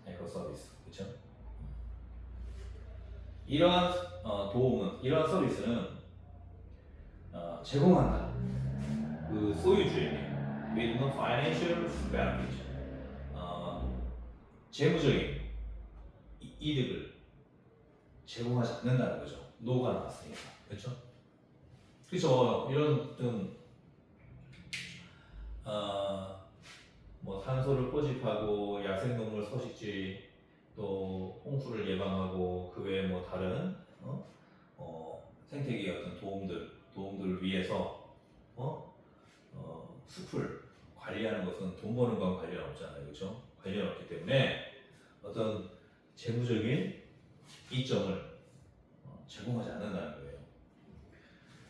에코서비스, 그죠? 이러한 도움은, 이러한 서비스는 제공한다. 그 소유주에게 with no financial benefit, 재무적인 이득을 제공하지 않는다는 거죠. 노가 나왔으니까, 그렇죠? 그래서 이런 좀 뭐 탄소를 포집하고 야생동물 서식지 또 홍수를 예방하고 그 외에 뭐 다른 생태계의 어떤 도움들을 위해서 숲을 관리하는 것은 돈 버는 건 관련 없잖아요, 그렇죠? 관련 없기 때문에 어떤 재무적인 이점을 제공하지 않는다는 거예요.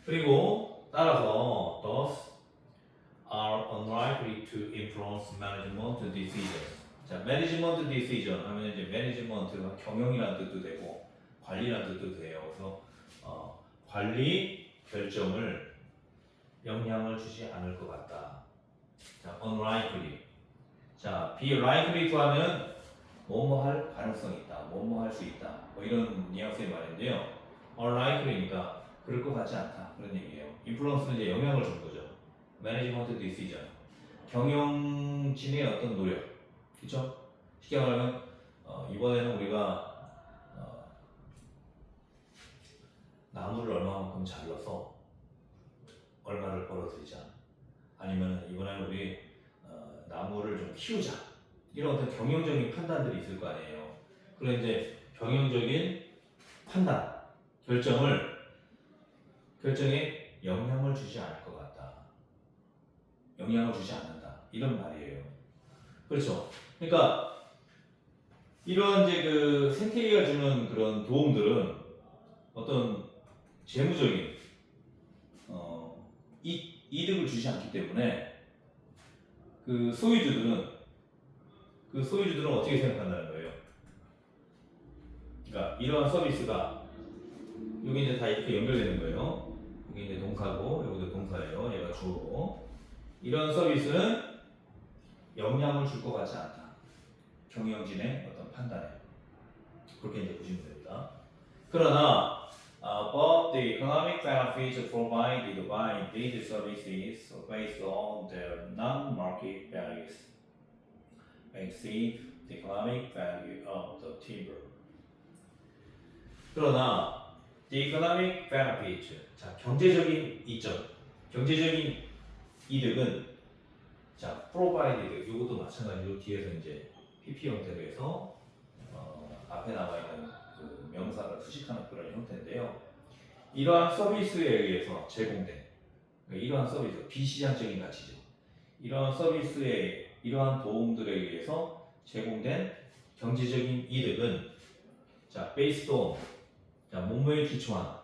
그리고 따라서 thus are unlikely to influence management decisions. 자, management decision 하면 이제 management가 경영이라는 뜻도 되고 관리라는 뜻도 돼요. 그래서 관리 결정을 영향을 주지 않을 것 같다. 자, unlikely. 자, be likely to 하면 뭐뭐 할 가능성이 있다, 뭐뭐 할 수 있다, 뭐 이런 뉘앙스의 말인데요. unlikely니까 그럴 것 같지 않다 그런 얘기예요. influence는 이제 영향을 주는 거죠. management decision, 경영진의 어떤 노력, 그렇죠? 쉽게 말하면 이번에는 우리가 나무를 얼마만큼 잘라서 얼마를 벌어들이자, 아니면 이번에는 우리 나무를 좀 키우자, 이런 어떤 경영적인 판단들이 있을 거 아니에요. 그런 이제 경영적인 판단, 결정에 영향을 주지 않을 것 같다. 영향을 주지 않는다. 이런 말이에요. 그렇죠. 그러니까 이런 이제 그 생태계가 주는 그런 도움들은 어떤 재무적인 이득을 주지 않기 때문에 그 소유주들은 어떻게 생각한다는 거예요. 그러니까 이러한 서비스가 여기 이제 다 이렇게 연결되는 거예요. 여기 이제 동사고 여기도 동사예요. 얘가 주어고, 이런 서비스는 영향을 줄 것 같지 않다. 경영진의 어떤 판단에, 그렇게 이제 보시면 됩니다. 그러나 but the economic benefits provided by these services based on their non-market values exceed the economic value of the timber. 그러나 the economic benefit, 자, 경제적인 이점, 경제적인 이득은 자, provided, 이것도 마찬가지로 뒤에서 이제 PP 형태로 해서 앞에 나와 있는 그 명사를 수식하는 그런 형태인데요. 이러한 서비스에 의해서 제공된, 그러니까 이러한 서비스, 비시장적인 가치죠. 이러한 서비스에, 이러한 도움들에 의해서 제공된 경제적인 이득은 자, based on, 자, 뭐뭐에 기초한,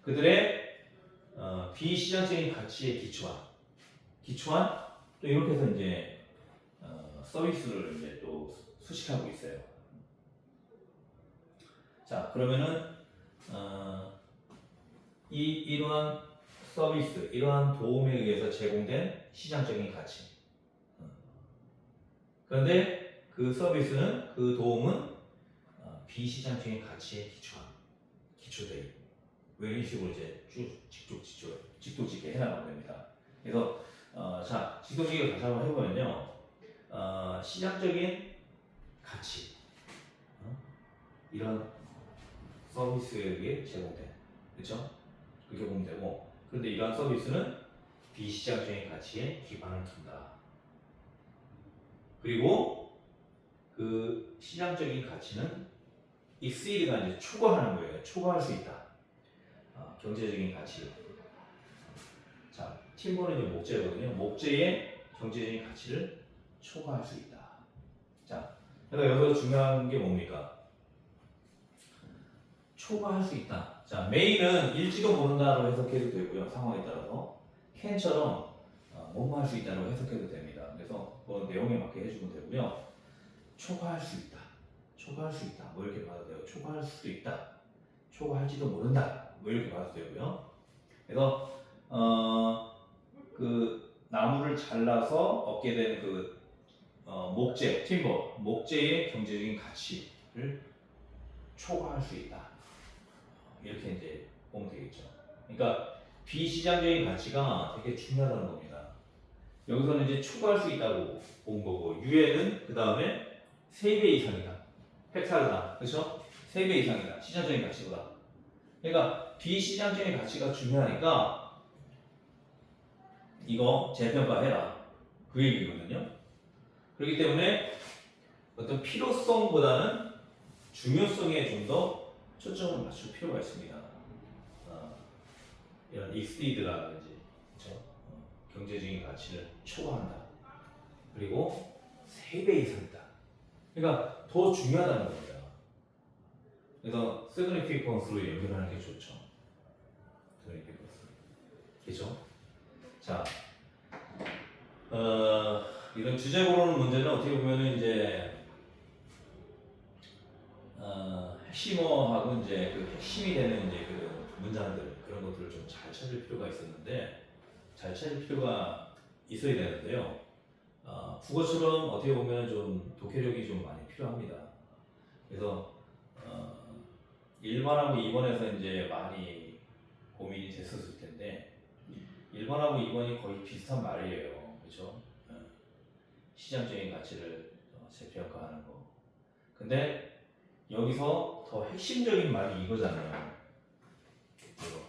그들의 비시장적인 가치에 기초한 또 이렇게 해서 이제 서비스를 이제 또 수식하고 있어요. 자, 그러면은 이러한 서비스, 이러한 도움에 의해서 제공된 시장적인 가치. 그런데 그 서비스는, 그 도움은 비시장적인 가치에 기초되어 있고, 왜 이런 식으로 이제 쭉 직독직게 해나가면 됩니다. 그래서 자, 직독직을 다시 한번 해보면요, 시장적인 가치, 이런 서비스에 의해 제공된, 그렇죠? 그렇게 보면 되고, 그런데 이러한 서비스는 비시장적인 가치에 기반을 둔다. 그리고 그 시장적인 가치는 exceed가 이제 초과하는 거예요. 초과할 수 있다. 경제적인 가치를. 자, 팀버는 이제 목재거든요. 목재의 경제적인 가치를 초과할 수 있다. 자, 그래서 여기서 중요한 게 뭡니까? 초과할 수 있다. 자, 메이는 일지도 모른다로 해석해도 되고요. 상황에 따라서. 캔처럼 뭐뭐 할 수 있다로 해석해도 됩니다. 그래서 그 내용에 맞게 해주면 되고요. 초과할 수 있다. 초과할 수 있다. 뭐 이렇게 봐도 돼요. 초과할 수도 있다. 초과할지도 모른다. 뭐 이렇게 봐도 되고요. 그래서 그 나무를 잘라서 얻게 되는 그 목재, 팀버, 목재의 경제적인 가치를 초과할 수 있다. 이렇게 이제 보면 되겠죠. 그러니까 비시장적인 가치가 되게 중요하다는 겁니다. 여기서는 이제 초과할 수 있다고 본 거고, 유에는 그 다음에 3배 이상이다. 팩타르다. 그렇죠? 3배 이상이다. 시장적인 가치보다. 그러니까 비시장적인 가치가 중요하니까 이거 재평가해라. 그 얘기거든요. 그렇기 때문에 어떤 필요성보다는 중요성에 좀 더 초점을 맞출 필요가 있습니다. 이런 exceed라든지 그렇죠? 경제적인 가치를 초과한다. 그리고 3배 이상이다. 그러니까 더 중요하다는 겁니다. 그래서 significance로 연결하는 게 좋죠. significance. 그렇죠? 자, 이런 주제 고르는 문제는 어떻게 보면은 이제 핵심어하고 이제 그 핵심이 되는 이제 그 문장들 그런 것들을 좀 잘 찾을 필요가 있었는데 잘 찾을 필요가 있어야 되는데요. 국어처럼 어떻게 보면 좀 독해력이 좀 많이 필요합니다. 그래서 1번하고 2번에서 이제 많이 고민이 됐었을 텐데 1번하고 2번이 거의 비슷한 말이에요. 그렇죠? 시장적인 가치를 재평가하는 거. 근데 여기서 더 핵심적인 말이 이거잖아요. 이거.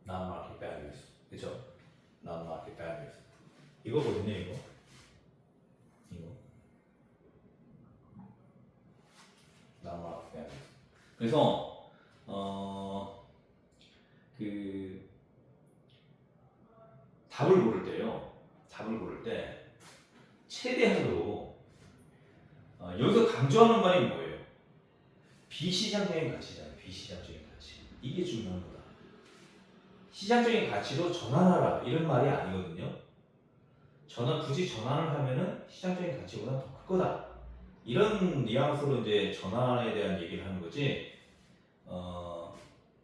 Non-market values. 그렇죠? Non-market values. 이거거든요, 이거. Non-market values. 그래서 그 답을 고를 때요. 답을 고를 때 최대한으로 여기서 강조하는 말이 뭐예요? 비시장적인 가치잖아요. 비시장적인 가치. 이게 중요한 거다. 시장적인 가치로 전환하라 이런 말이 아니거든요. 굳이 전환을 하면은 시장적인 가치보다 더 클 거다. 이런 뉘앙스로 이제 전환에 대한 얘기를 하는 거지.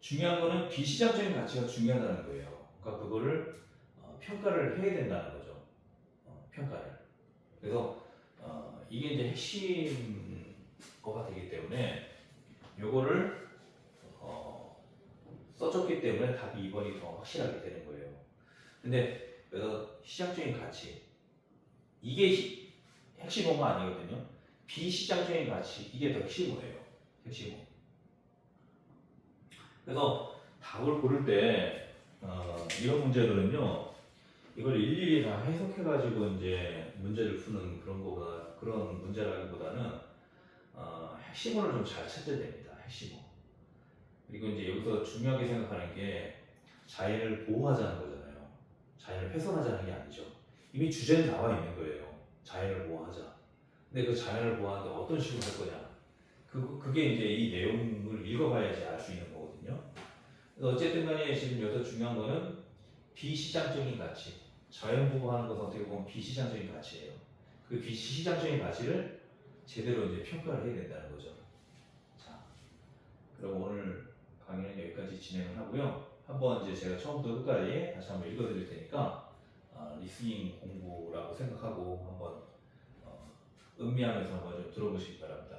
중요한 거는 비시장적인 가치가 중요하다는 거예요. 그러니까 그거를 평가를 해야 된다는 거죠. 평가를. 그래서 이게 이제 핵심 거가 되기 때문에 요거를 써줬기 때문에 답이 2번이 더 확실하게 되는 거예요. 근데 그래서 시장적인 가치 이게 핵심어가 아니거든요. 비시장적인 가치 이게 더 핵심어예요. 핵심어. 그래서 답을 고를 때 이런 문제들은요. 이걸 일일이 다 해석해가지고 이제 문제를 푸는 그런 문제라기보다는 핵심어를 좀 잘 찾아야 됩니다. 핵심어. 그리고 이제 여기서 중요하게 생각하는 게 자연을 보호하자는 거잖아요. 자연을 훼손하자는 게 아니죠. 이미 주제는 나와 있는 거예요. 자연을 보호하자. 근데 그 자연을 보호하는데 어떤 식으로 할 거냐. 그게 이제 이 내용을 읽어봐야지 알 수 있는 거거든요. 그래서 어쨌든 간에 지금 여기서 중요한 거는 비시장적인 가치. 자연 보호하는 것은 어떻게 보면 비시장적인 가치예요. 그 비시장적인 가치를 제대로 이제 평가를 해야 된다는 거죠. 자, 그럼 오늘 강의는 여기까지 진행을 하고요. 한번 이제 제가 처음부터 끝까지 다시 한번 읽어드릴 테니까 리스닝 공부라고 생각하고 한번 음미하면서 한번 좀 들어보시기 바랍니다.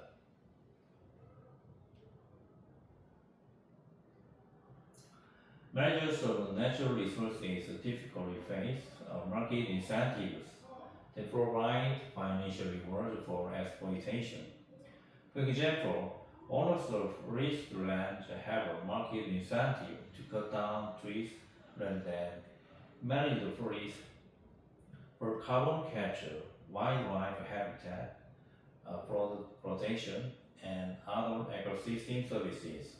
Managers of natural resources typically face market incentives that provide financial reward for exploitation. For example, owners of forest land have a market incentive to cut down trees rather than manage the forest for carbon capture, wildlife habitat protection, and other ecosystem services.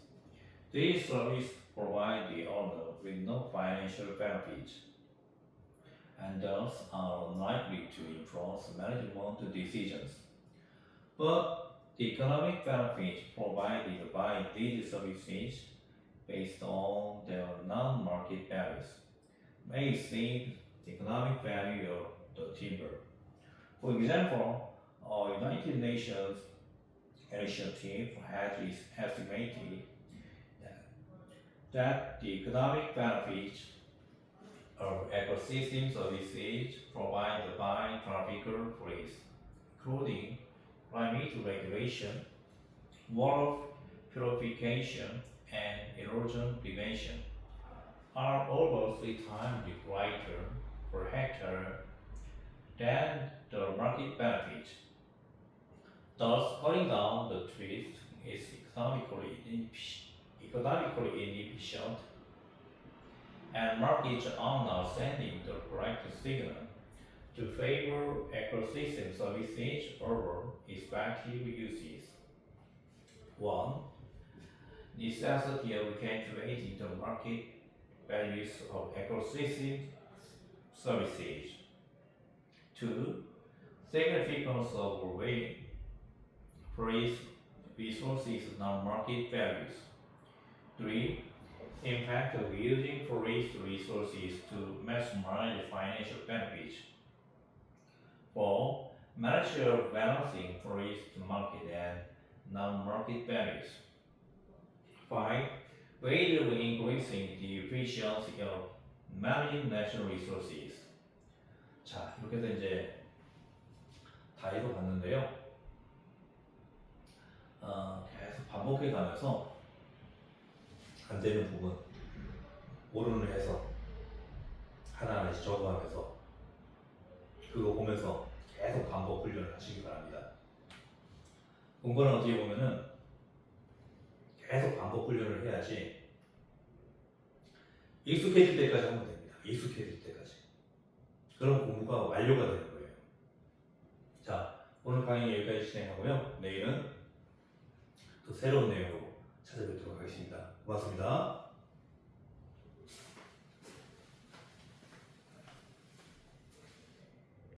These services provide the owner with no financial benefit and thus are unlikely to influence management decisions. But the economic benefit provided by these services based on their non-market values may exceed the economic value of the timber. For example, a United Nations initiative has estimated that the economic benefit of ecosystem services provided by tropical forests, including climate regulation, water purification, and erosion prevention, are over 3 times greater per hectare than the market benefit. Thus, cutting down the trees is economically inefficient, and markets are now sending the correct signal to favor ecosystem services over effective uses. 1. Necessity of calculating the market values of ecosystem services. 2. Significance of weighing forest resources non-market values. 3. Impact of using forest resources to maximize financial benefits. 4. Measure of balancing forest market and non-market values. 5. Way of increasing the efficiency of managing natural resources. 자, 이렇게 해서 이제 다 읽어봤는데요. 계속 반복해 가면서 안 되는 부분, 모르는 해석 하나하나씩 적어가면서 그거 보면서 계속 반복 훈련을 하시기 바랍니다. 공부는 어떻게 보면은 계속 반복 훈련을 해야지 익숙해질 때까지 하면 됩니다. 익숙해질 때까지. 그럼 공부가 완료가 되는 거예요. 자, 오늘 강의 여기까지 진행하고요. 내일은 또 새로운 내용으로 찾아뵙도록 하겠습니다. 고맙습니다.